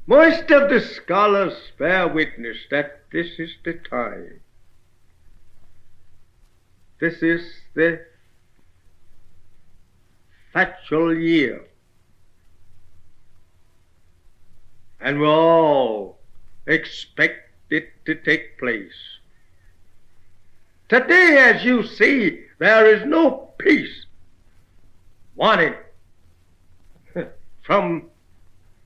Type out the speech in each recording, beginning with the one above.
Most of the scholars bear witness that this is the time. This is the factual year. And we all expect it to take place. Today, as you see, there is no peace wanted from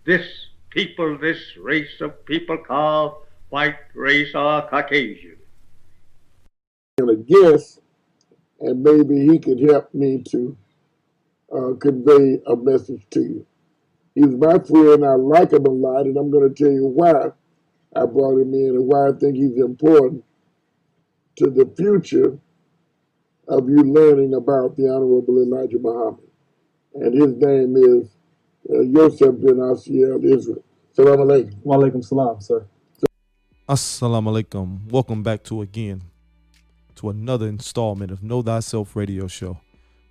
this people, this race of people called white race or Caucasian. And a guest, and maybe he could help me to convey a message to you. He's my friend. I like him a lot, and I'm going to tell you why I brought him in and why I think he's important to the future of you learning about the Honorable Elijah Muhammad. And his name is Yosef bin Asiel Israel. Salam alaikum. Wa alaikum salam, sir. Assalamu alaikum. Welcome back to another installment of Know Thyself Radio Show,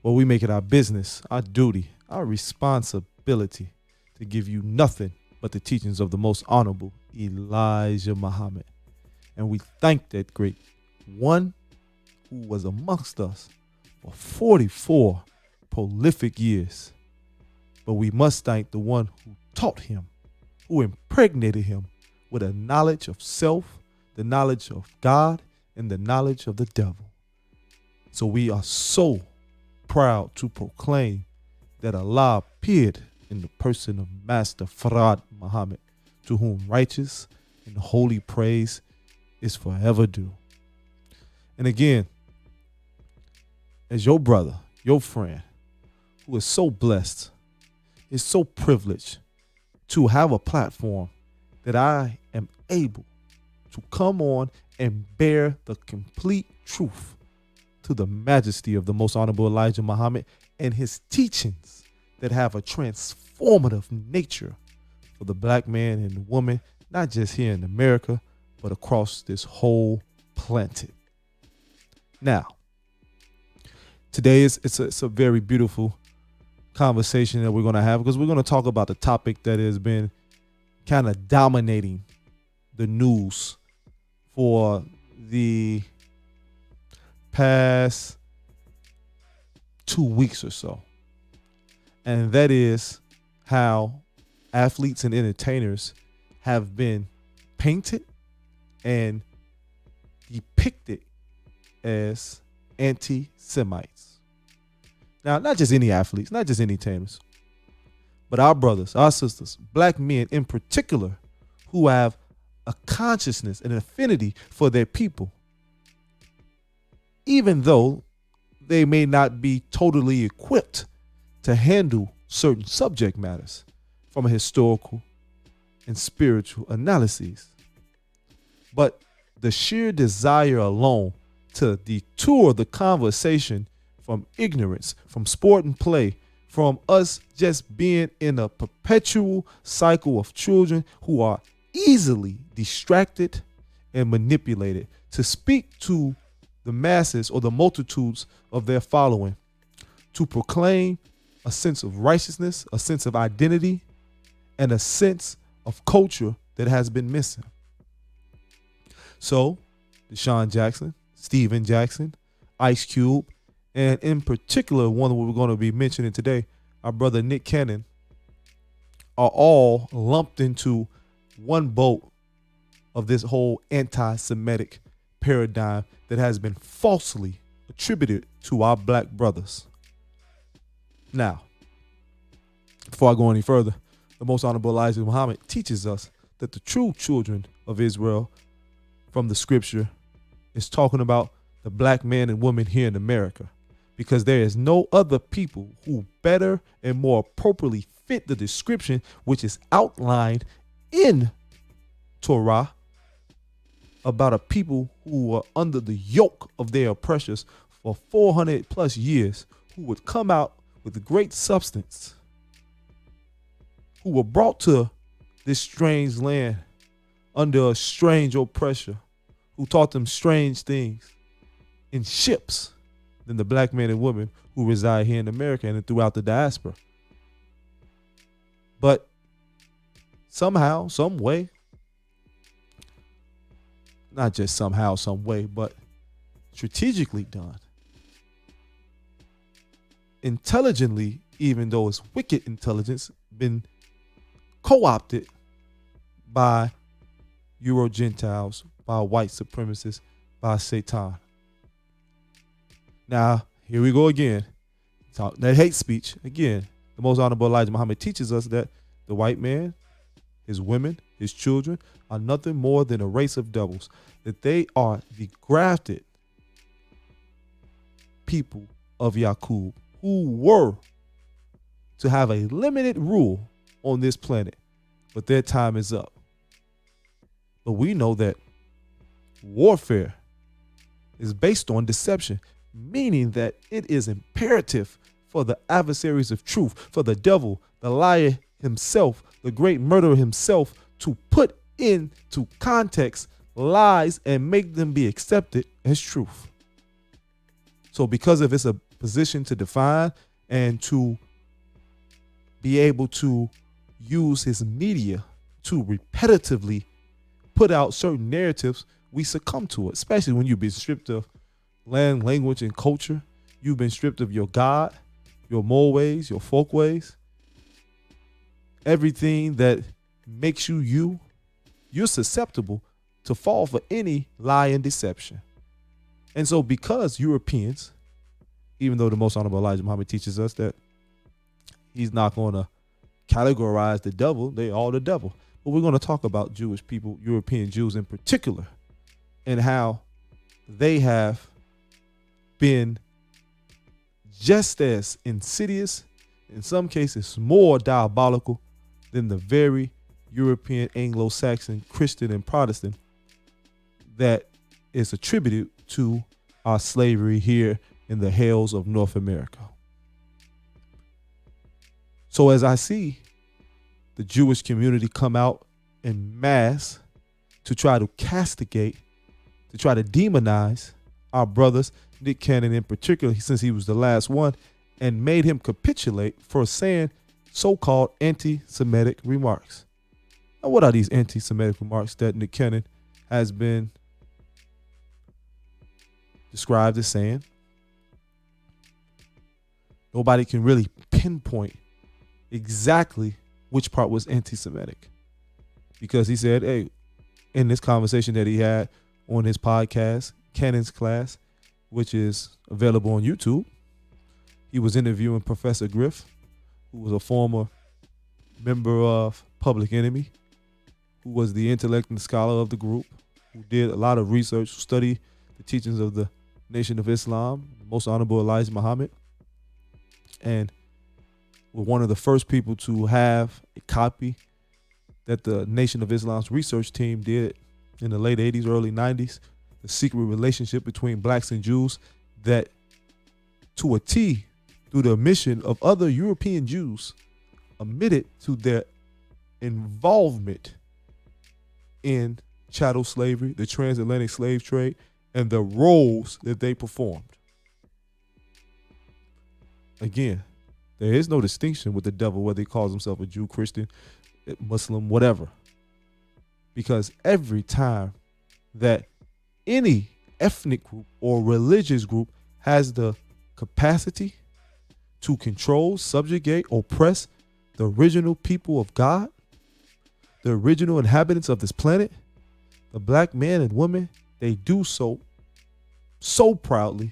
where we make it our business, our duty, our responsibility to give you nothing but the teachings of the most honorable Elijah Muhammad. And we thank that great one who was amongst us for 44 prolific years. But we must thank the one who taught him, who impregnated him with a knowledge of self, the knowledge of God, and the knowledge of the devil. So we are so proud to proclaim that Allah appeared in the person of Master Farad Muhammad, to whom righteous and holy praise is forever due. And again, as your brother, your friend, who is so blessed, is so privileged to have a platform that I am able to come on and bear the complete truth to the majesty of the most honorable Elijah Muhammad and his teachings that have a transformative nature for the black man and the woman, not just here in America, but across this whole planet. Now, today it's a very beautiful conversation that we're going to have, because we're going to talk about the topic that has been kind of dominating the news for the past 2 weeks or so. And that is how athletes and entertainers have been painted and depicted as anti-Semites. Now, not just any athletes, not just any entertainers, but our brothers, our sisters, black men in particular, who have a consciousness and an affinity for their people, even though they may not be totally equipped to handle certain subject matters from a historical and spiritual analyses. But the sheer desire alone to detour the conversation from ignorance, from sport and play, from us just being in a perpetual cycle of children who are easily distracted and manipulated to speak to the masses or the multitudes of their following, to proclaim a sense of righteousness, a sense of identity, and a sense of culture that has been missing. So, Deshaun Jackson, Steven Jackson, Ice Cube, and in particular, one that we're going to be mentioning today, our brother Nick Cannon, are all lumped into one boat of this whole anti-Semitic paradigm that has been falsely attributed to our black brothers. Now, before I go any further, the most honorable Elijah Muhammad teaches us that the true children of Israel from the scripture is talking about the black man and woman here in America, because there is no other people who better and more appropriately fit the description which is outlined in Torah about a people who were under the yoke of their oppressors for 400 plus years, who would come out with great substance, who were brought to this strange land under a strange oppressor, who taught them strange things in ships than the black men and women who reside here in America and throughout the diaspora. But somehow, some way, not just somehow, some way, but strategically done, intelligently, even though it's wicked intelligence, been co-opted by Euro Gentiles, by white supremacists, by Satan. Now, here we go again. Talk that hate speech. Again, the most honorable Elijah Muhammad teaches us that the white man, his women, his children are nothing more than a race of devils, that they are the grafted people of Yaqub who were to have a limited rule on this planet, but their time is up. But we know that warfare is based on deception, meaning that it is imperative for the adversaries of truth, for the devil, the liar himself, the great murderer himself, to put into context lies and make them be accepted as truth. So because of it's a position to define and to be able to use his media to repetitively put out certain narratives, we succumb to it, especially when you've been stripped of land, language, and culture. You've been stripped of your God, your moral ways, your folk ways. Everything that makes you, you're susceptible to fall for any lie and deception. And so because Europeans, even though the most honorable Elijah Muhammad teaches us that he's not going to categorize the devil, they all the devil. But we're going to talk about Jewish people, European Jews in particular, and how they have been just as insidious, in some cases more diabolical, than the very European, Anglo-Saxon, Christian, and Protestant that is attributed to our slavery here in the hells of North America. So as I see the Jewish community come out en masse to try to castigate, to try to demonize our brothers, Nick Cannon in particular, since he was the last one, and made him capitulate for saying so-called anti-Semitic remarks. Now, what are these anti-Semitic remarks that Nick Cannon has been described as saying? Nobody can really pinpoint exactly which part was anti-Semitic, because he said, hey, in this conversation that he had on his podcast, Cannon's Class, which is available on YouTube, he was interviewing Professor Griff, who was a former member of Public Enemy, who was the intellect and scholar of the group, who did a lot of research, studied the teachings of the Nation of Islam, the most honorable Elijah Muhammad, and were one of the first people to have a copy that the Nation of Islam's research team did in the late 80s, early 90s, the secret relationship between blacks and Jews that, to a T, through the omission of other European Jews, admitted to their involvement in chattel slavery, the transatlantic slave trade, and the roles that they performed. Again, there is no distinction with the devil, whether he calls himself a Jew, Christian, Muslim, whatever. Because every time that any ethnic group or religious group has the capacity to control, subjugate, oppress the original people of God, the original inhabitants of this planet, the black man and woman, they do so proudly,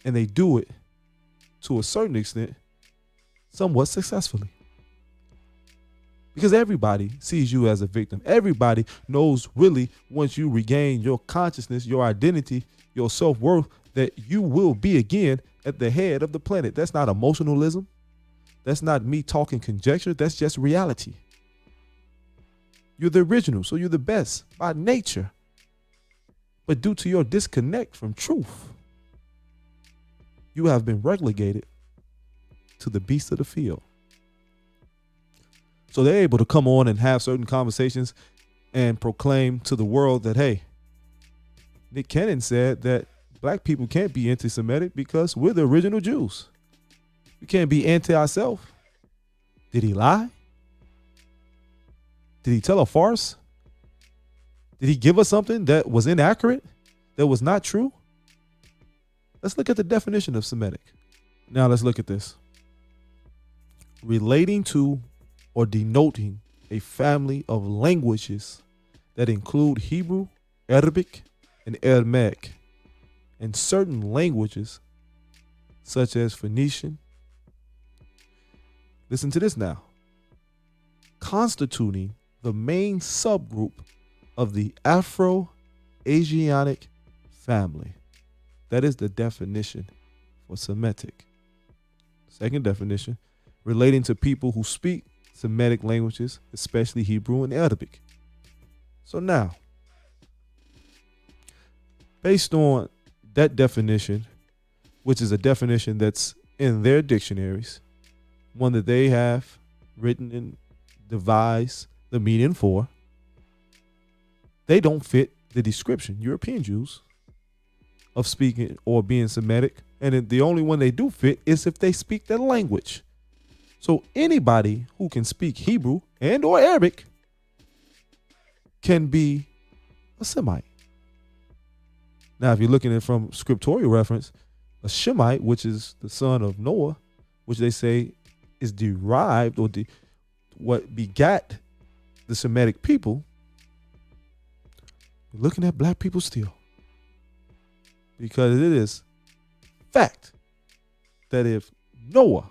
and they do it to a certain extent somewhat successfully. Because everybody sees you as a victim. Everybody knows really once you regain your consciousness, your identity, your self-worth, that you will be again at the head of the planet. That's not emotionalism. That's not me talking conjecture. That's just reality. You're the original, so you're the best by nature. But due to your disconnect from truth, you have been relegated to the beast of the field. So they're able to come on and have certain conversations and proclaim to the world that, hey, Nick Cannon said that black people can't be anti-Semitic because we're the original Jews. We can't be anti ourselves. Did he lie? Did he tell a farce? Did he give us something that was inaccurate, that was not true? Let's look at the definition of Semitic. Now let's look at this. Relating to or denoting a family of languages that include Hebrew, Arabic, and Aramaic, and certain languages such as Phoenician. Listen to this now. Constituting the main subgroup of the Afro-Asiatic family. That is the definition for Semitic. Second definition, relating to people who speak Semitic languages, especially Hebrew and Arabic. So now, based on that definition, which is a definition that's in their dictionaries, one that they have written and devised the meaning for, they don't fit the description, European Jews, of speaking or being Semitic. And the only one they do fit is if they speak that language. So anybody who can speak Hebrew and or Arabic can be a Semite. Now, if you're looking at it from scriptorial reference, a Shemite, which is the son of Noah, which they say is derived or what begat the Semitic people, you're looking at black people still. Because it is fact that if Noah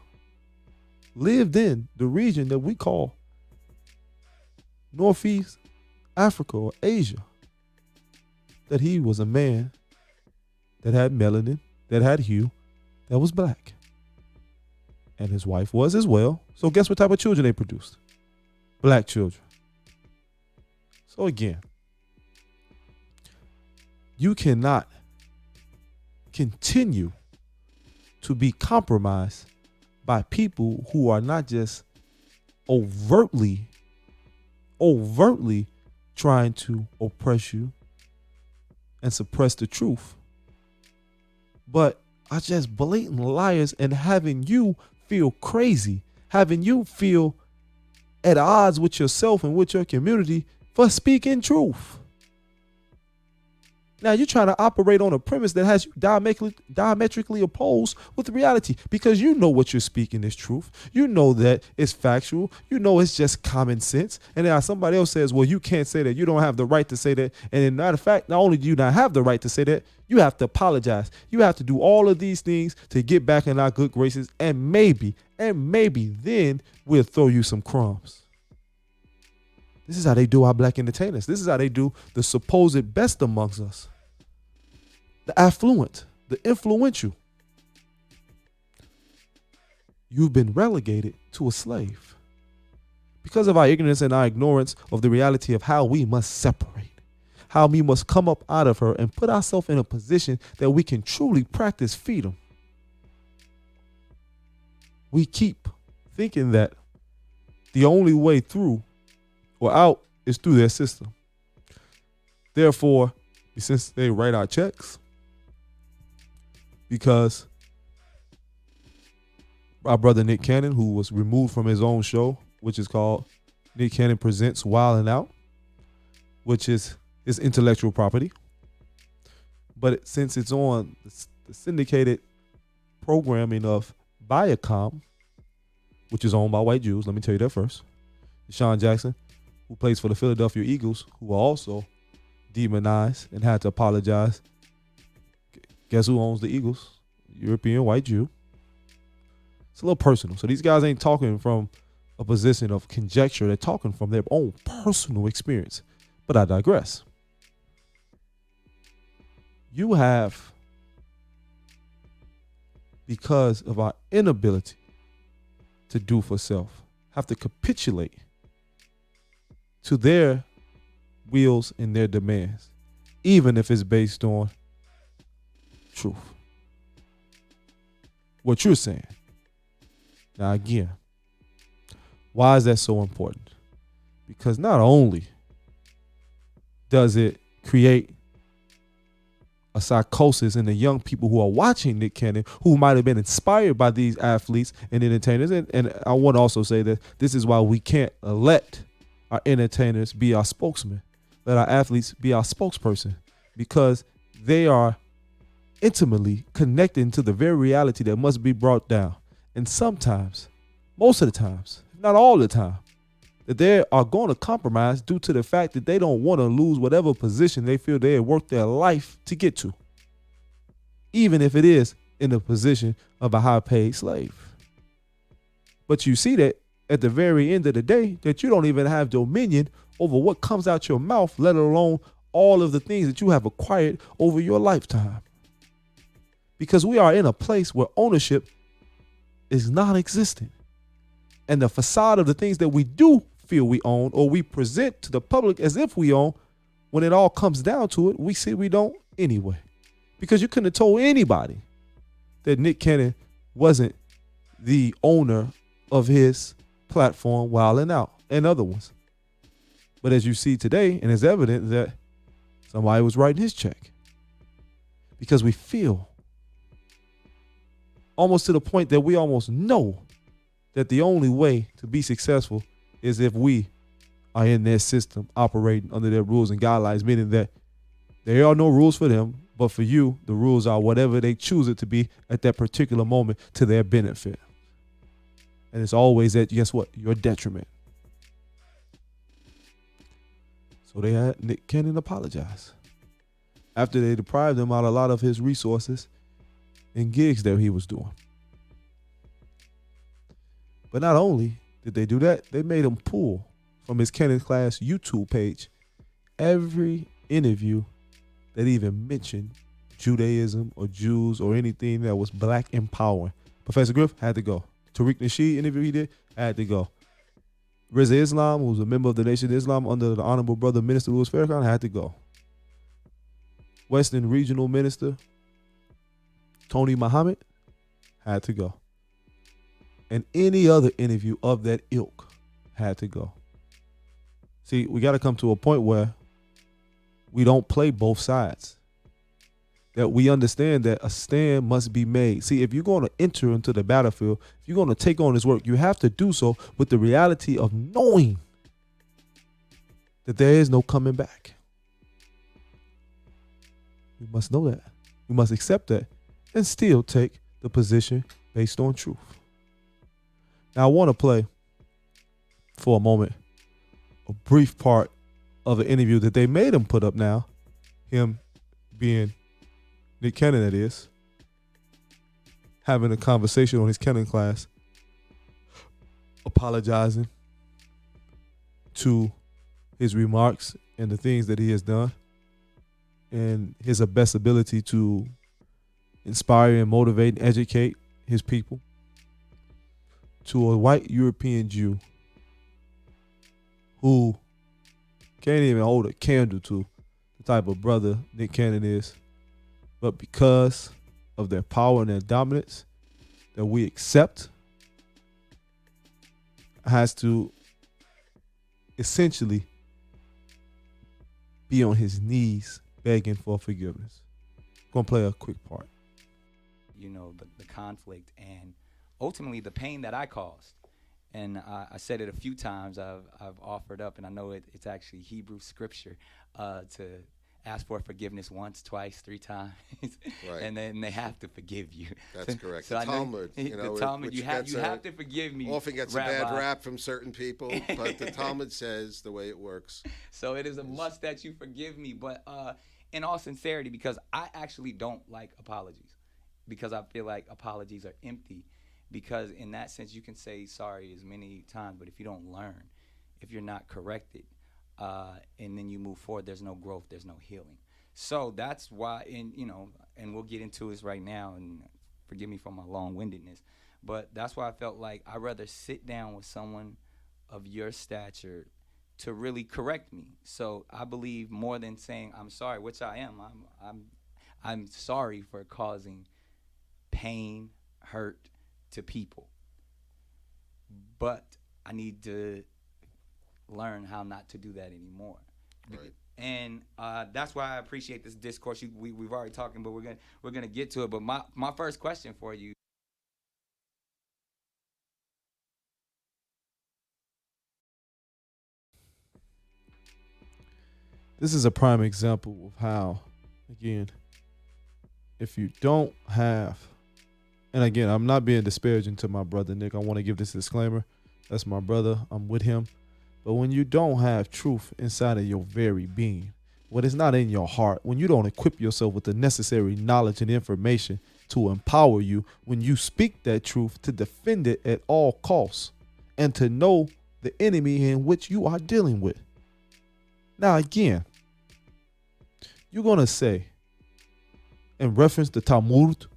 lived in the region that we call Northeast Africa or Asia, that he was a man that had melanin, that had hue, that was black. And his wife was as well. So guess what type of children they produced? Black children. So again, you cannot continue to be compromised by people who are not just overtly trying to oppress you and suppress the truth, but are just blatant liars and having you feel crazy, having you feel at odds with yourself and with your community for speaking truth. Now you're trying to operate on a premise that has you diametrically opposed with reality, because you know what you're speaking is truth. You know that it's factual. You know it's just common sense. And then somebody else says, well, you can't say that. You don't have the right to say that. And in matter of fact, not only do you not have the right to say that, you have to apologize. You have to do all of these things to get back in our good graces. And maybe then we'll throw you some crumbs. This is how they do our black entertainers. This is how they do the supposed best amongst us. The affluent, the influential. You've been relegated to a slave because of our ignorance and our ignorance of the reality of how we must separate, how we must come up out of her and put ourselves in a position that we can truly practice freedom. We keep thinking that the only way through or out is through their system. Therefore, since they write our checks, because our brother Nick Cannon, who was removed from his own show, which is called Nick Cannon Presents Wild and Out, which is his intellectual property. But since it's on the syndicated programming of Viacom, which is owned by white Jews, let me tell you that first. Deshaun Jackson, who plays for the Philadelphia Eagles, who are also demonized and had to apologize. Guess who owns the Eagles? European white Jew. It's a little personal. So these guys ain't talking from a position of conjecture. They're talking from their own personal experience. But I digress. You have, because of our inability to do for self, have to capitulate to their wills and their demands, even if it's based on truth. What you're saying. Now again, why is that so important? Because not only does it create a psychosis in the young people who are watching Nick Cannon, who might have been inspired by these athletes and entertainers, and I want to also say that this is why we can't let our entertainers be our spokesman. Let our athletes be our spokesperson, because they are intimately connecting to the very reality that must be brought down. And sometimes, most of the times, not all the time, that they are going to compromise due to the fact that they don't want to lose whatever position they feel they have worked their life to get to, even if it is in the position of a high-paid slave. But you see that at the very end of the day, that you don't even have dominion over what comes out your mouth, let alone all of the things that you have acquired over your lifetime. Because we are in a place where ownership is non-existent. And the facade of the things that we do feel we own, or we present to the public as if we own, when it all comes down to it, we see we don't anyway. Because you couldn't have told anybody that Nick Cannon wasn't the owner of his platform, Wild 'N Out, and other ones. But as you see today, and it's evident that somebody was writing his check. Because we feel almost to the point that we almost know that the only way to be successful is if we are in their system, operating under their rules and guidelines, meaning that there are no rules for them, but for you, the rules are whatever they choose it to be at that particular moment to their benefit. And it's always at, guess what, your detriment. So they had Nick Cannon apologize after they deprived him out a lot of his resources and gigs that he was doing. But not only did they do that, they made him pull from his Cannon Class YouTube page every interview that even mentioned Judaism or Jews or anything that was black empowering. Professor Griff had to go. Tariq Nasheed interview he did had to go. Reza Islam, who was a member of the Nation of Islam under the Honorable Brother Minister Louis Farrakhan, had to go. Western Regional Minister Tony Muhammad had to go. And any other interview of that ilk had to go. See, we got to come to a point where we don't play both sides. That we understand that a stand must be made. See, if you're going to enter into the battlefield, if you're going to take on this work, you have to do so with the reality of knowing that there is no coming back. We must know that. We must accept that and still take the position based on truth. Now, I want to play for a moment a brief part of an interview that they made him put up now, him being Nick Cannon, that is, having a conversation on his Cannon Class, apologizing to his remarks and the things that he has done and his best ability to inspire and motivate and educate his people, to a white European Jew who can't even hold a candle to the type of brother Nick Cannon is. But because of their power and their dominance that we accept, has to essentially be on his knees begging for forgiveness. I'm going to play a quick part. You know, the conflict and ultimately the pain that I caused. And I said it a few times. I've offered up, and I know it's actually Hebrew scripture, to ask for forgiveness once, twice, 3 times, Right. and then they have to forgive you. That's correct. So the Talmud, you know, the Talmud, which you have to forgive me. Often gets Rabbi. a bad rap from certain people, but the Talmud says the way it works. So it is a must that you forgive me. But in all sincerity, because I actually don't like apologies, because I feel like apologies are empty. Because in that sense, you can say sorry as many times, but if you don't learn, if you're not corrected, and then you move forward, there's no growth, there's no healing. So that's why, and we'll get into this right now, and forgive me for my long-windedness, but that's why I felt like I'd rather sit down with someone of your stature to really correct me. So I believe more than saying I'm sorry, which I am. I'm sorry for causing pain, hurt to people. But I need to learn how not to do that anymore. Right. And that's why I appreciate this discourse. We've already talking, but we're gonna get to it. But my first question for you. This is a prime example of how, again, if you don't have, and again, I'm not being disparaging to my brother Nick. I want to give this disclaimer. That's my brother. I'm with him. But when you don't have truth inside of your very being, when it's not in your heart, when you don't equip yourself with the necessary knowledge and information to empower you, when you speak that truth, to defend it at all costs, and to know the enemy in which you are dealing with. Now, again, you're going to say, in reference to Talmud,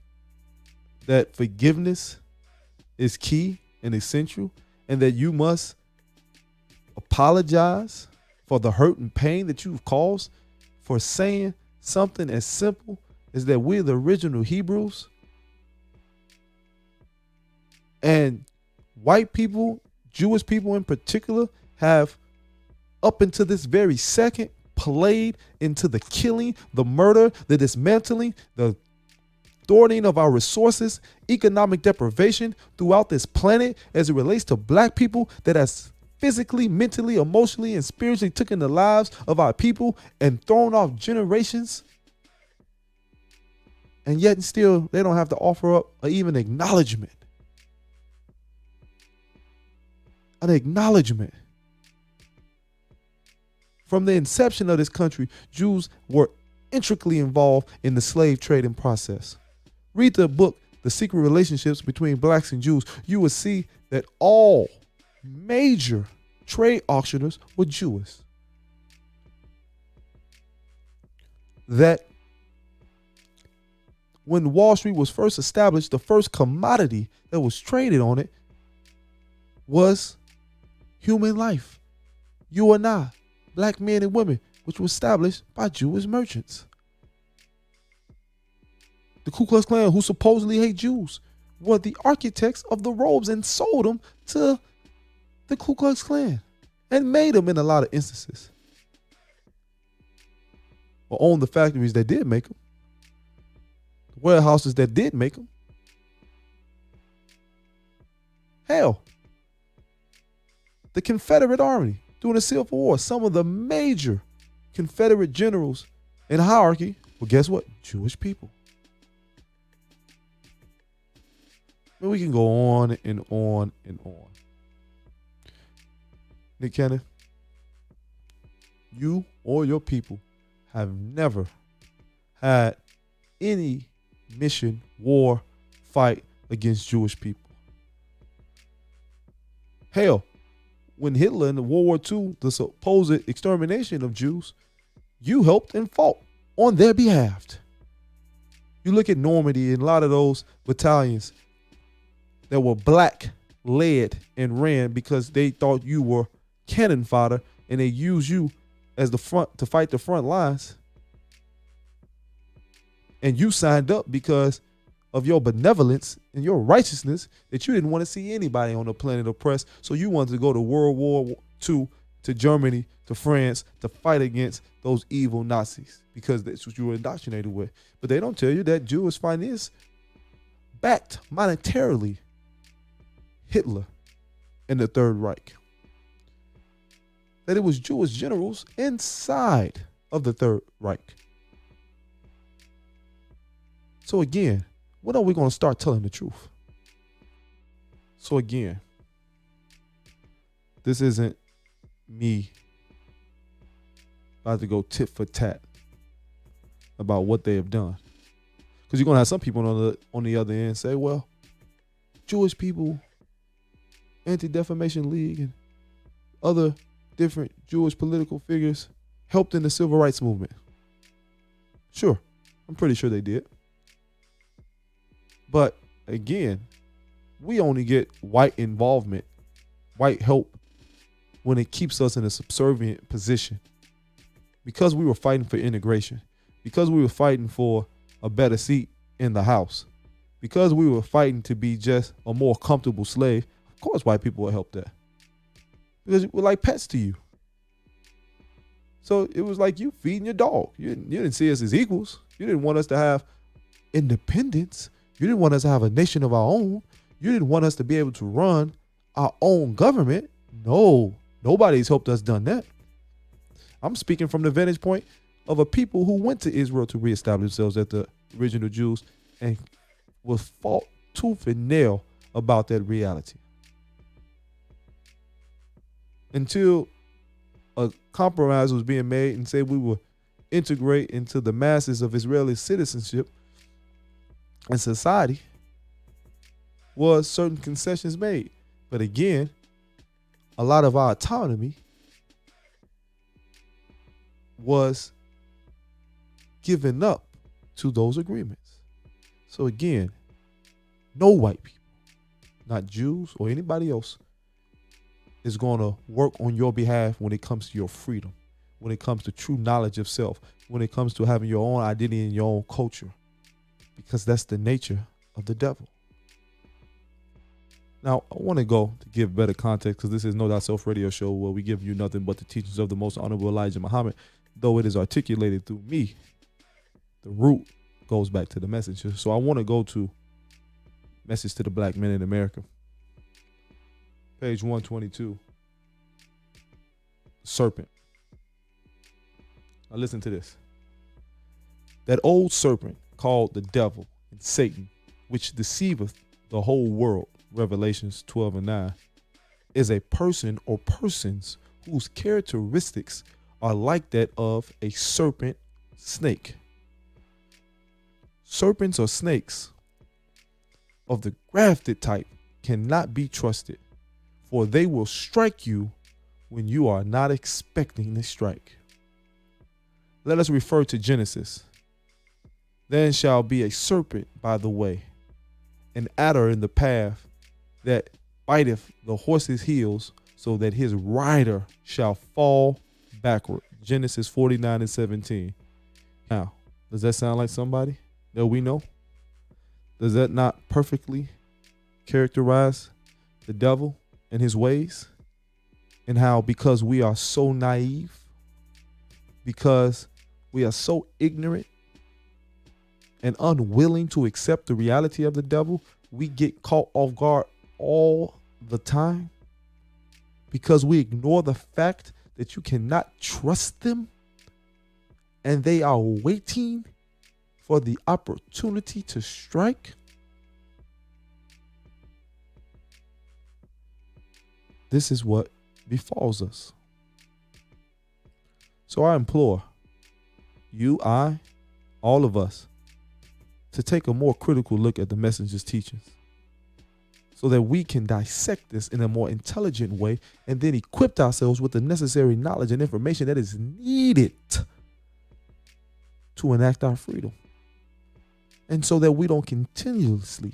that forgiveness is key and essential, and that you must apologize for the hurt and pain that you've caused for saying something as simple as that we're the original Hebrews. And white people, Jewish people in particular, have up until this very second played into the killing, the murder, the dismantling, the thwarting of our resources, economic deprivation throughout this planet as it relates to black people, that has physically, mentally, emotionally, and spiritually taken the lives of our people and thrown off generations. And yet still they don't have to offer up even acknowledgement. An acknowledgement. From the inception of this country, Jews were intricately involved in the slave trading process. Read the book, The Secret Relationships Between Blacks and Jews. You will see that all major trade auctioneers were Jewish. That when Wall Street was first established, the first commodity that was traded on it was human life. You and I, black men and women, which was established by Jewish merchants. The Ku Klux Klan, who supposedly hate Jews, were the architects of the robes and sold them to the Ku Klux Klan and made them in a lot of instances. Or owned the factories that did make them, the warehouses that did make them. Hell, the Confederate Army during the Civil War, some of the major Confederate generals in hierarchy, well, guess what? Jewish people. And we can go on and on and on. Nick Cannon, you or your people have never had any mission, war, fight against Jewish people. Hell, when Hitler in World War II, the supposed extermination of Jews, you helped and fought on their behalf. You look at Normandy and a lot of those battalions that were black led and ran because they thought you were cannon fodder, and they used you as the front to fight the front lines. And you signed up because of your benevolence and your righteousness, that you didn't want to see anybody on the planet oppressed. So you wanted to go to World War II, to Germany, to France, to fight against those evil Nazis, because that's what you were indoctrinated with. But they don't tell you that Jewish finance backed monetarily Hitler and the Third Reich. That it was Jewish generals inside of the Third Reich. So again, when are we going to start telling the truth? So again, this isn't me about to go tit for tat about what they have done. Because you're going to have some people on the other end say, well, Jewish people, Anti-Defamation League, and other different Jewish political figures helped in the civil rights movement. Sure, I'm pretty sure they did. But again, we only get white involvement, white help, when it keeps us in a subservient position. Because we were fighting for integration, because we were fighting for a better seat in the house, because we were fighting to be just a more comfortable slave, of course white people will help that. Because we're like pets to you. So it was like you feeding your dog. You didn't see us as equals. You didn't want us to have independence. You didn't want us to have a nation of our own. You didn't want us to be able to run our own government. No, nobody's helped us done that. I'm speaking from the vantage point of a people who went to Israel to reestablish themselves as the original Jews and was fought tooth and nail about that reality. Until a compromise was being made and said we would integrate into the masses of Israeli citizenship and society, was certain concessions made. But again, a lot of our autonomy was given up to those agreements. So again, no white people, not Jews or anybody else, is going to work on your behalf when it comes to your freedom, when it comes to true knowledge of self, when it comes to having your own identity and your own culture, because that's the nature of the devil. Now, I want to go to give better context, because this is Know Thyself radio show where we give you nothing but the teachings of the most honorable Elijah Muhammad. Though it is articulated through me, the root goes back to the messenger. So I want to go to Message to the Black Men in America. Page 122. Serpent. Now listen to this. That old serpent called the devil and Satan, which deceiveth the whole world, Revelations 12:9, is a person or persons whose characteristics are like that of a serpent snake. Serpents or snakes of the grafted type cannot be trusted, for they will strike you when you are not expecting the strike. Let us refer to Genesis. Then shall be a serpent by the way, an adder in the path, that biteth the horse's heels, so that his rider shall fall backward. Genesis 49:17. Now, does that sound like somebody that we know? Does that not perfectly characterize the devil and his ways? And how, because we are so naive, because we are so ignorant and unwilling to accept the reality of the devil, we get caught off guard all the time, because we ignore the fact that you cannot trust them and they are waiting for the opportunity to strike. This is what befalls us. So I implore you, all of us, to take a more critical look at the messenger's teachings, so that we can dissect this in a more intelligent way and then equip ourselves with the necessary knowledge and information that is needed to enact our freedom. And so that we don't continuously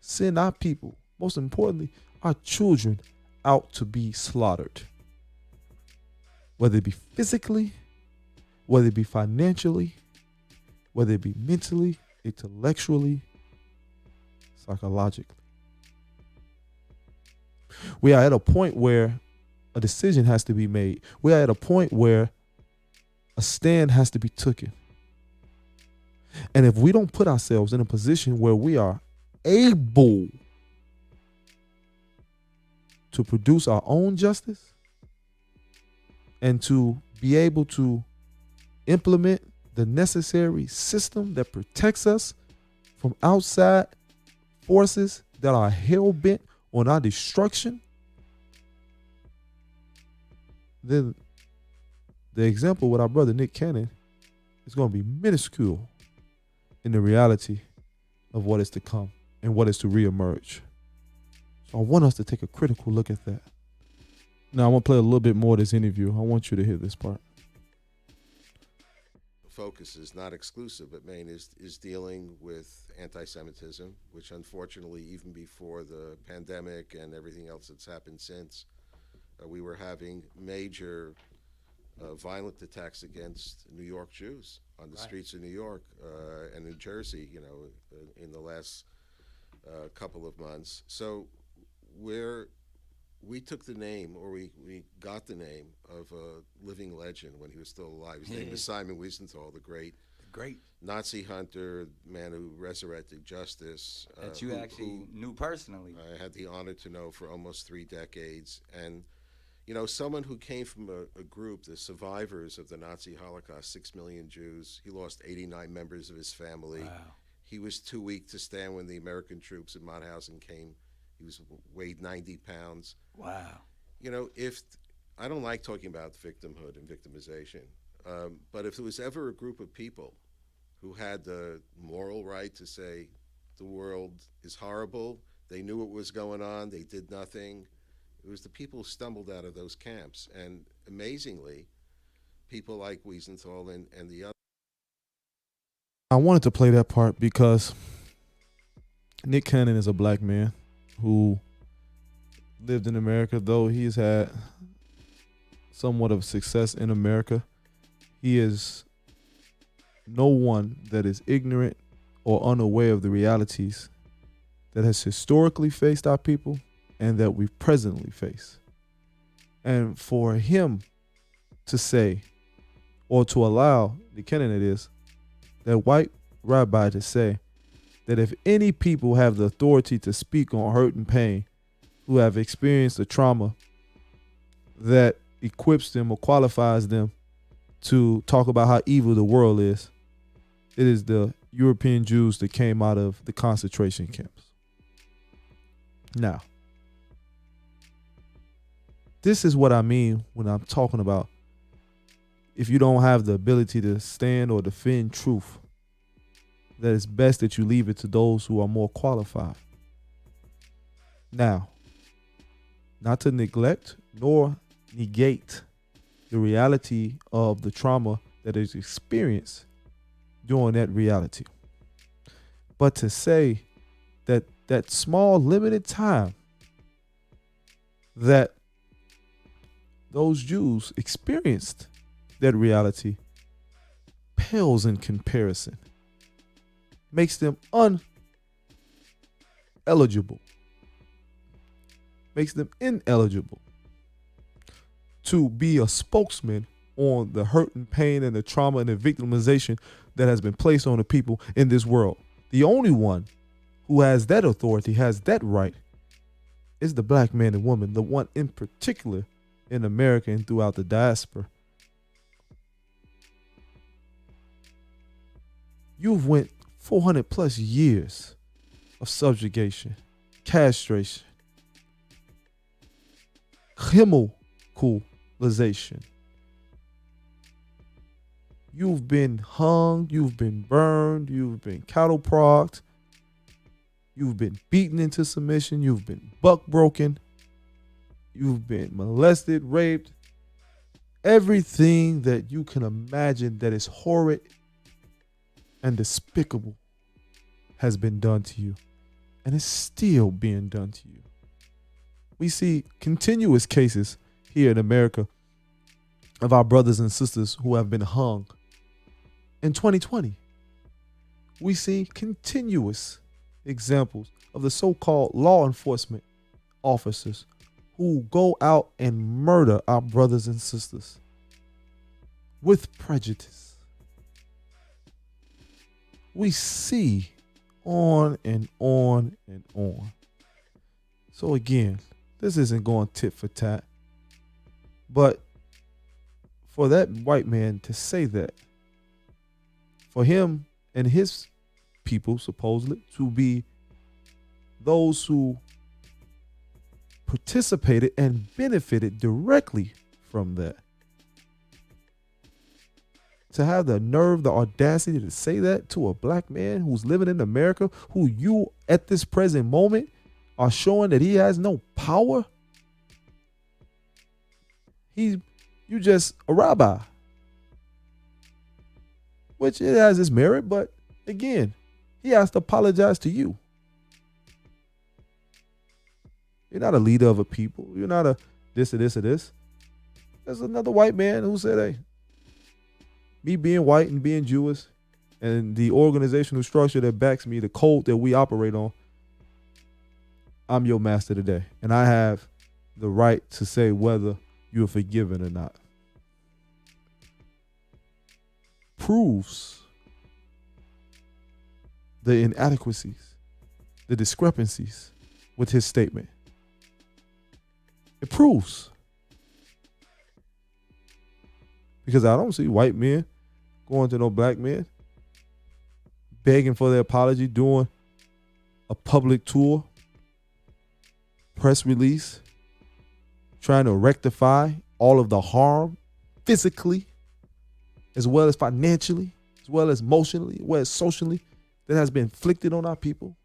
send our people, most importantly, our children, out to be slaughtered. Whether it be physically, whether it be financially, whether it be mentally, intellectually, psychologically. We are at a point where a decision has to be made. We are at a point where a stand has to be taken. And if we don't put ourselves in a position where we are able to produce our own justice and to be able to implement the necessary system that protects us from outside forces that are hell-bent on our destruction, then the example with our brother Nick Cannon is going to be minuscule in the reality of what is to come and what is to reemerge. So I want us to take a critical look at that. Now I want to play a little bit more of this interview. I want you to hear this part. Focus is not exclusive, but Maine is dealing with anti-Semitism, which unfortunately, even before the pandemic and everything else that's happened since, we were having major violent attacks against New York Jews on the streets of New York and New Jersey, in the last couple of months. So we took the name, or we got the name of a living legend when he was still alive. His name is Simon Wiesenthal, the great Nazi hunter, man who resurrected justice. That you actually knew personally. I had the honor to know for almost 3 decades. And You know, someone who came from a group, the survivors of the Nazi Holocaust, 6 million Jews, he lost 89 members of his family. Wow. He was too weak to stand when the American troops in Mauthausen came. He was weighed 90 pounds. Wow. You know, if I don't like talking about victimhood and victimization, but if there was ever a group of people who had the moral right to say the world is horrible, they knew what was going on, they did nothing, it was the people who stumbled out of those camps. And amazingly, people like Wiesenthal and the other. I wanted to play that part because Nick Cannon is a black man who lived in America, though he's had somewhat of success in America. He is no one that is ignorant or unaware of the realities that has historically faced our people and that we presently face. And for him to say, or to allow the Cannon it is, that white rabbi to say that if any people have the authority to speak on hurt and pain, who have experienced the trauma that equips them or qualifies them to talk about how evil the world is, it is the European Jews that came out of the concentration camps. Now, this is what I mean when I'm talking about if you don't have the ability to stand or defend truth, that it's best that you leave it to those who are more qualified. Now, not to neglect nor negate the reality of the trauma that is experienced during that reality, but to say that that small limited time that those Jews experienced that reality pales in comparison, makes them ineligible to be a spokesman on the hurt and pain and the trauma and the victimization that has been placed on the people in this world. The only one who has that authority, has that right, is the black man and woman, the one in particular in America and throughout the diaspora. You've went 400 plus years of subjugation, castration, chemicalization. You've been hung, you've been burned, you've been cattle progged, you've been beaten into submission, you've been buck broken, you've been molested, raped. Everything that you can imagine that is horrid and despicable has been done to you, and it's still being done to you. We see continuous cases here in America of our brothers and sisters who have been hung. In 2020, we see continuous examples of the so-called law enforcement officers who go out and murder our brothers and sisters with prejudice. We see on and on and on. So again, this isn't going tit for tat, but for that white man to say that, for him and his people supposedly to be those who participated and benefited directly from that, to have the nerve, the audacity to say that to a black man who's living in America, who you at this present moment are showing that he has no power. You just a rabbi, which it has its merit, but again, he has to apologize to you. You're not a leader of a people. You're not a this or this or this. There's another white man who said, hey, me being white and being Jewish and the organizational structure that backs me, the code that we operate on, I'm your master today. And I have the right to say whether you're forgiven or not. Proves the inadequacies, the discrepancies with his statement. It proves because I don't see white men going to no black men, begging for their apology, doing a public tour, press release, trying to rectify all of the harm physically, as well as financially, as well as emotionally, as well as socially, that has been inflicted on our people.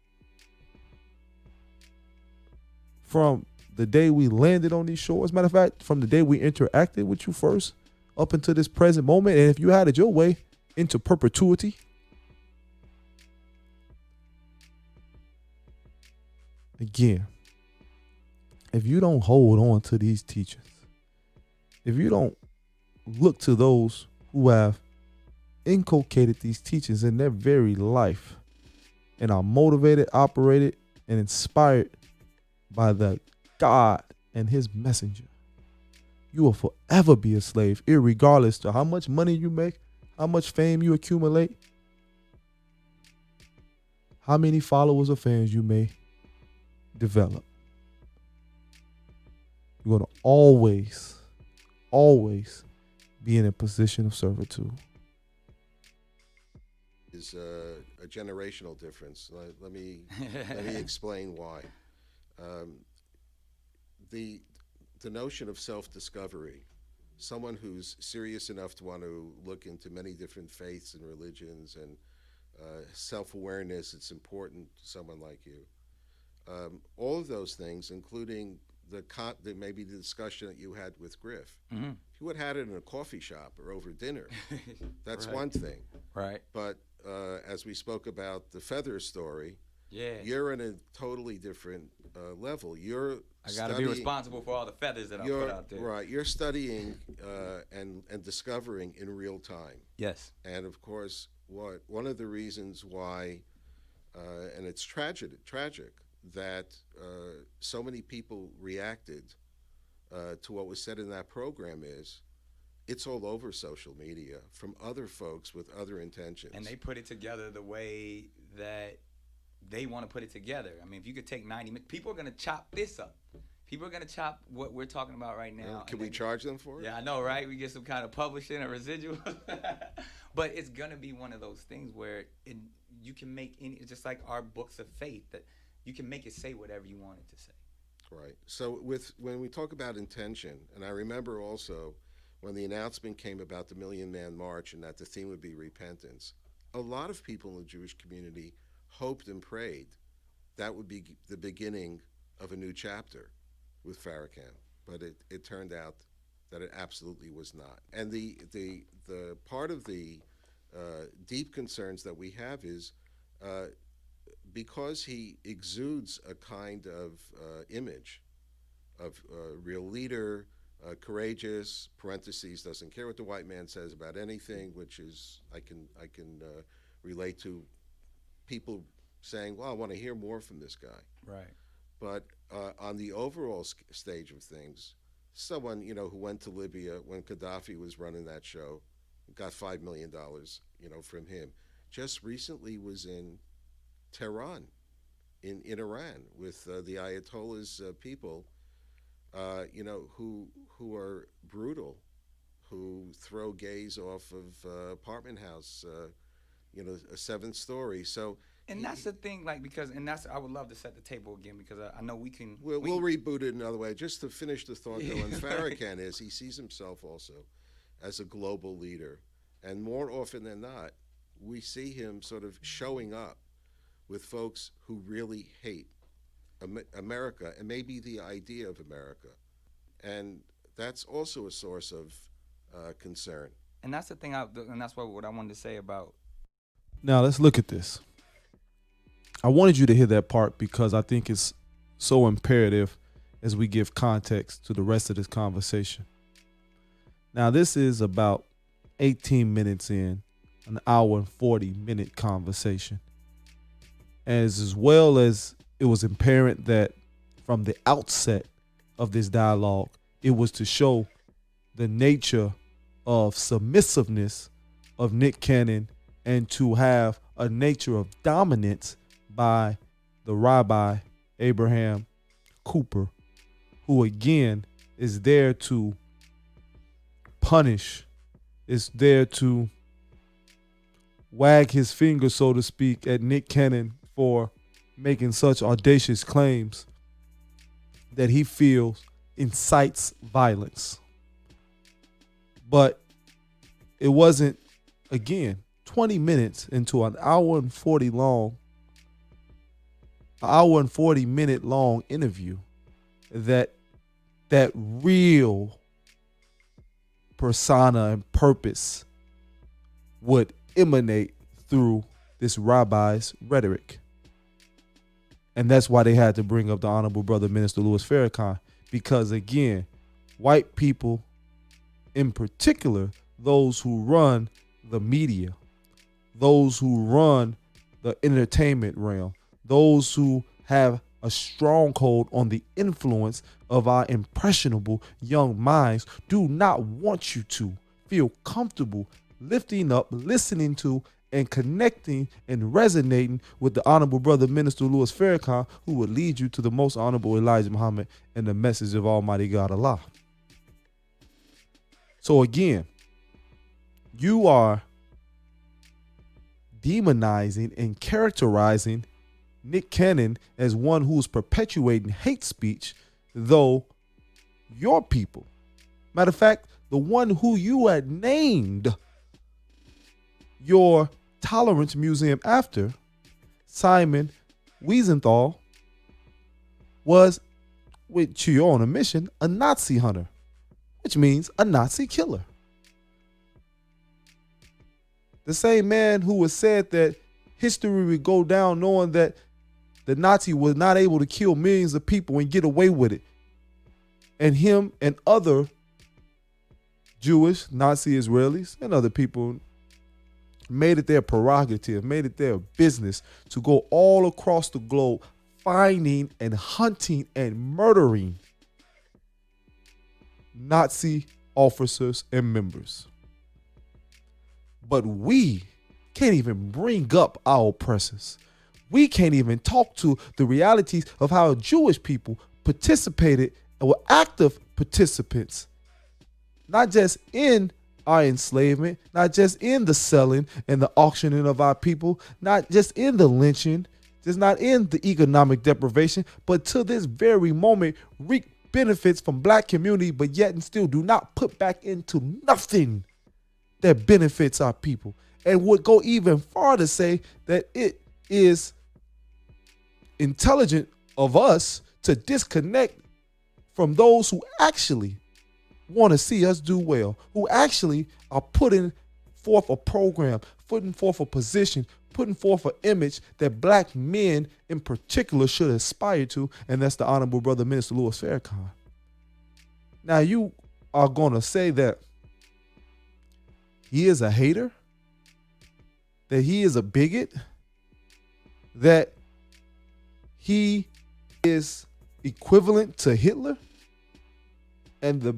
From the day we landed on these shores, matter of fact, from the day we interacted with you first, up until this present moment, and if you had it your way, into perpetuity. Again, if you don't hold on to these teachings, if you don't look to those who have inculcated these teachings in their very life and are motivated, operated, and inspired by the God and his messenger, you will forever be a slave, irregardless to how much money you make, how much fame you accumulate, how many followers or fans you may develop. You're going to always be in a position of servitude. Is a generational difference. Let me explain why. The notion of self-discovery, someone who's serious enough to want to look into many different faiths and religions and self-awareness, it's important to someone like you. All of those things, including maybe the discussion that you had with Griff. Mm-hmm. If you had had it in a coffee shop or over dinner, that's Right. one thing. Right. But as we spoke about the feather story, Yeah. you're in a totally different level. I got to be responsible for all the feathers that I put out there. Right. You're studying and discovering in real time. Yes. And of course, one of the reasons why, and it's tragic that so many people reacted to what was said in that program is, it's all over social media from other folks with other intentions. And they put it together the way that they want to put it together. I mean, if you could take 90 minutes, people are going to chop this up. People are going to chop what we're talking about right now. Can we charge them for it? Yeah, I know, right? We get some kind of publishing or residual. But it's going to be one of those things where you can make it's just like our books of faith, that you can make it say whatever you want it to say. Right. So when we talk about intention, and I remember also when the announcement came about the Million Man March and that the theme would be repentance, a lot of people in the Jewish community hoped and prayed that would be the beginning of a new chapter with Farrakhan. But it turned out that it absolutely was not. And the part of the deep concerns that we have is because he exudes a kind of image of real leader, courageous, parentheses, doesn't care what the white man says about anything, which is, I can relate to people saying, well, I want to hear more from this guy. Right. But on the overall stage of things, someone, who went to Libya when Gaddafi was running that show, got $5 million, from him, just recently was in Tehran, in Iran, with the Ayatollah's people, who are brutal, who throw gays off of apartment house, a 7th story. So. And that's the thing, I would love to set the table again, because I know we can. We'll reboot it another way. Just to finish the thought, though, and Farrakhan he sees himself also as a global leader. And more often than not, we see him sort of showing up with folks who really hate America and maybe the idea of America. And that's also a source of concern. And that's the thing, and that's what I wanted to say about. Now let's look at this. I wanted you to hear that part because I think it's so imperative as we give context to the rest of this conversation. Now, this is about 18 minutes in, an hour and 40-minute conversation. As well as it was apparent that from the outset of this dialogue, it was to show the nature of submissiveness of Nick Cannon and to have a nature of dominance by the Rabbi Abraham Cooper, who again is there to punish is there to wag his finger, so to speak, at Nick Cannon for making such audacious claims that he feels incites violence. But it wasn't, again, 20 minutes into an hour and 40 minute long interview that real persona and purpose would emanate through this rabbi's rhetoric. And that's why they had to bring up the Honorable Brother Minister Louis Farrakhan, because again, white people, in particular, those who run the media, those who run the entertainment realm, those who have a stronghold on the influence of our impressionable young minds, do not want you to feel comfortable lifting up, listening to, and connecting and resonating with the Honorable Brother Minister Louis Farrakhan, who would lead you to the Most Honorable Elijah Muhammad and the message of Almighty God Allah. So again, you are demonizing and characterizing Nick Cannon as one who's perpetuating hate speech, though your people, matter of fact, the one who you had named your tolerance museum after, Simon Wiesenthal, was, with you on a mission, a Nazi hunter, which means a Nazi killer. The same man who was said that history would go down knowing that the Nazi was not able to kill millions of people and get away with it. And him and other Jewish, Nazi Israelis, and other people made it their prerogative, made it their business to go all across the globe finding and hunting and murdering Nazi officers and members. But we can't even bring up our oppressors. We can't even talk to the realities of how Jewish people participated and were active participants, not just in our enslavement, not just in the selling and the auctioning of our people, not just in the lynching, just not in the economic deprivation, but to this very moment reap benefits from black community, but yet and still do not put back into nothing that benefits our people. And would go even farther to say that it is intelligent of us to disconnect from those who actually want to see us do well, who actually are putting forth a program, putting forth a position, putting forth an image that black men in particular should aspire to, and that's the Honorable Brother Minister Louis Farrakhan. Now you are going to say that he is a hater, that he is a bigot, that he is equivalent to Hitler, and the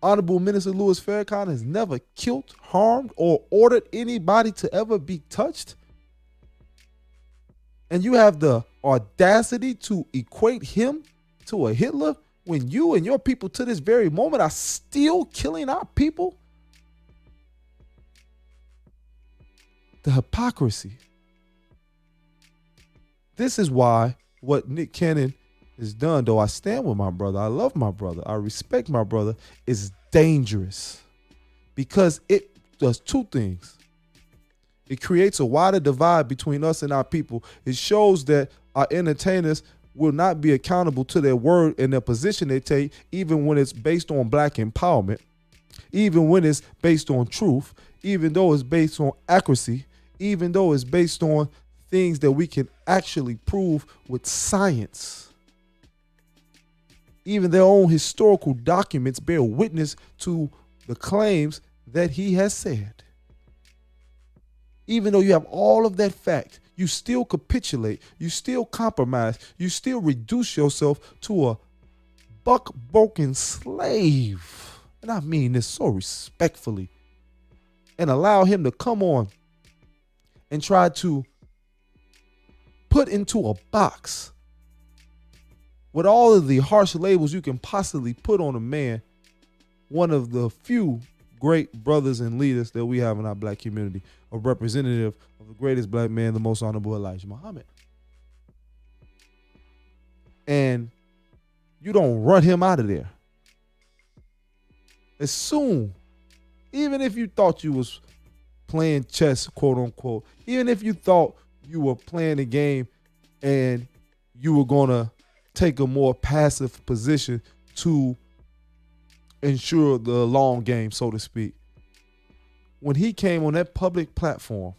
Honorable Minister Louis Farrakhan has never killed, harmed, or ordered anybody to ever be touched. And you have the audacity to equate him to a Hitler when you and your people to this very moment are still killing our people? The hypocrisy. This is why what Nick Cannon has done, though I stand with my brother, I love my brother, I respect my brother, is dangerous because it does two things. It creates a wider divide between us and our people. It shows that our entertainers will not be accountable to their word and their position they take, even when it's based on black empowerment, even when it's based on truth, even though it's based on accuracy, even though it's based on things that we can actually prove with science. Even their own historical documents bear witness to the claims that he has said. Even though you have all of that fact, you still capitulate, you still compromise, you still reduce yourself to a buck-broken slave. And I mean this so respectfully. And allow him to come on and try to put into a box with all of the harsh labels you can possibly put on a man, one of the few great brothers and leaders that we have in our black community, a representative of the greatest black man, the most honorable Elijah Muhammad. And you don't run him out of there. As soon, even if you thought you was playing chess, quote unquote, even if you thought you were playing the game and you were going to take a more passive position to ensure the long game, so to speak. When he came on that public platform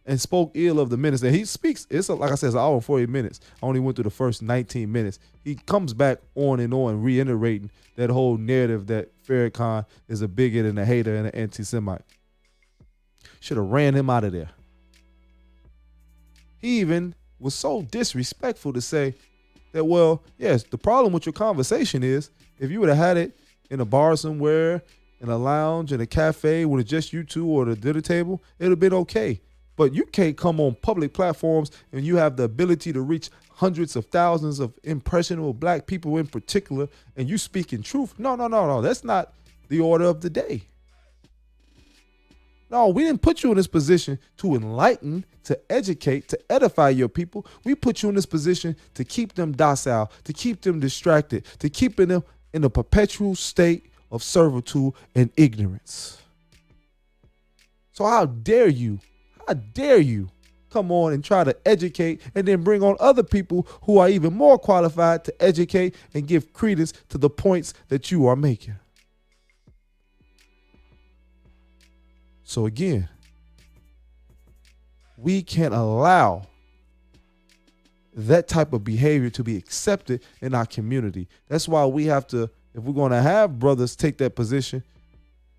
and spoke ill of the minister, he speaks, like I said, it's an hour and 40 minutes. I only went through the first 19 minutes. He comes back on and on, reiterating that whole narrative that Farrakhan is a bigot and a hater and an anti-Semite. Should have ran him out of there. He even was so disrespectful to say that, well, yes, the problem with your conversation is if you would have had it in a bar somewhere, in a lounge, in a cafe, when it's just you two or the dinner table, it would have been okay. But you can't come on public platforms and you have the ability to reach hundreds of thousands of impressionable black people in particular, and you speak in truth. No. That's not the order of the day. No, we didn't put you in this position to enlighten, to educate, to edify your people. We put you in this position to keep them docile, to keep them distracted, to keep them in a perpetual state of servitude and ignorance. So how dare you come on and try to educate and then bring on other people who are even more qualified to educate and give credence to the points that you are making. So again, we can't allow that type of behavior to be accepted in our community. That's why we have to, if we're going to have brothers take that position,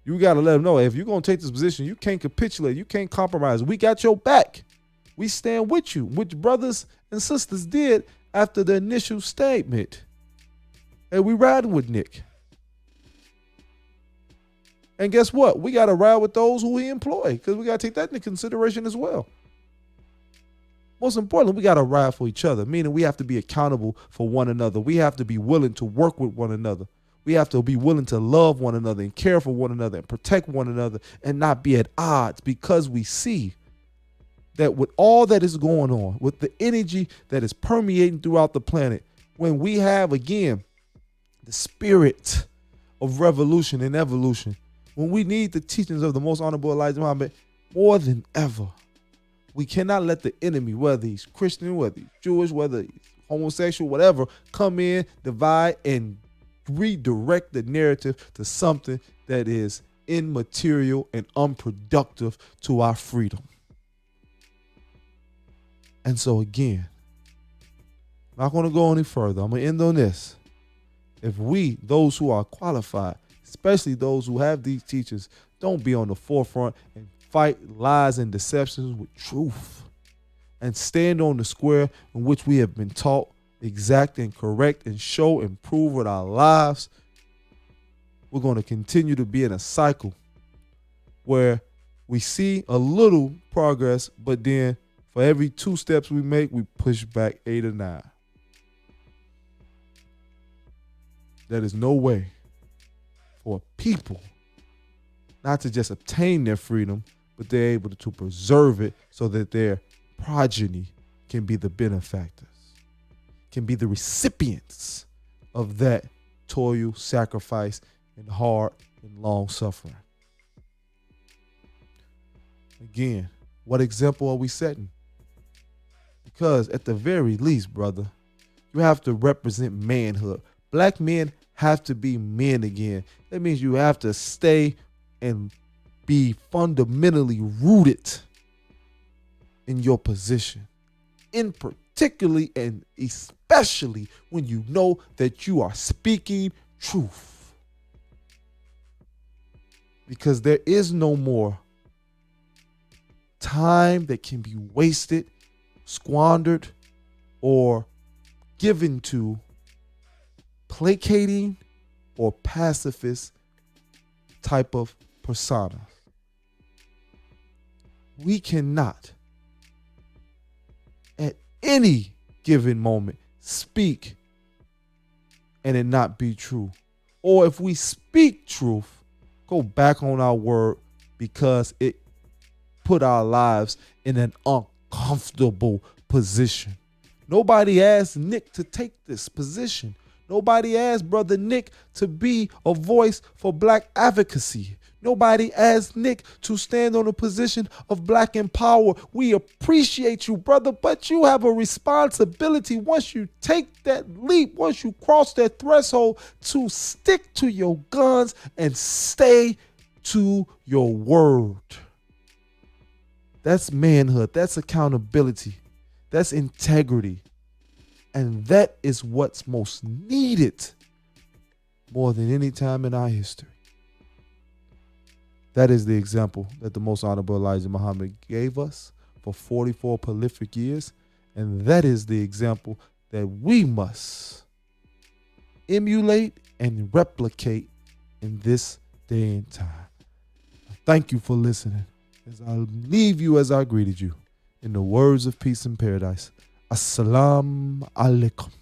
you got to let them know, if you're going to take this position, you can't capitulate. You can't compromise. We got your back. We stand with you, which brothers and sisters did after the initial statement. And we riding with Nick. And guess what? We got to ride with those who we employ, because we got to take that into consideration as well. Most importantly, we got to ride for each other, meaning we have to be accountable for one another. We have to be willing to work with one another. We have to be willing to love one another and care for one another and protect one another and not be at odds, because we see that with all that is going on, with the energy that is permeating throughout the planet, when we have, again, the spirit of revolution and evolution, when we need the teachings of the most honorable Elijah Muhammad more than ever, we cannot let the enemy, whether he's Christian, whether he's Jewish, whether he's homosexual, whatever, come in, divide, and redirect the narrative to something that is immaterial and unproductive to our freedom. And so again, I'm not going to go any further. I'm going to end on this. If we, those who are qualified, especially those who have these teachers, don't be on the forefront and fight lies and deceptions with truth, and stand on the square in which we have been taught, exact and correct, and show and prove with our lives, we're going to continue to be in a cycle where we see a little progress, but then for every 2 steps we make, we push back 8 or 9. There is no way for people not to just obtain their freedom, but they're able to preserve it so that their progeny can be the benefactors, can be the recipients of that toil, sacrifice, and hard and long suffering. Again, what example are we setting? Because at the very least, brother, you have to represent manhood. Black men have to be men again. That means you have to stay and be fundamentally rooted in your position, in particularly and especially when you know that you are speaking truth. Because there is no more time that can be wasted, squandered, or given to placating or pacifist type of persona. We cannot at any given moment speak and it not be true. Or if we speak truth, go back on our word because it put our lives in an uncomfortable position. Nobody asked Nick to take this position. Nobody asked Brother Nick to be a voice for black advocacy. Nobody asked Nick to stand on a position of black empower. We appreciate you, brother, but you have a responsibility once you take that leap, once you cross that threshold, to stick to your guns and stay to your word. That's manhood. That's accountability. That's integrity. And that is what's most needed more than any time in our history. That is the example that the Most Honorable Elijah Muhammad gave us for 44 prolific years. And that is the example that we must emulate and replicate in this day and time. Thank you for listening. As I leave you as I greeted you, in the words of peace and paradise, Assalamu alaikum.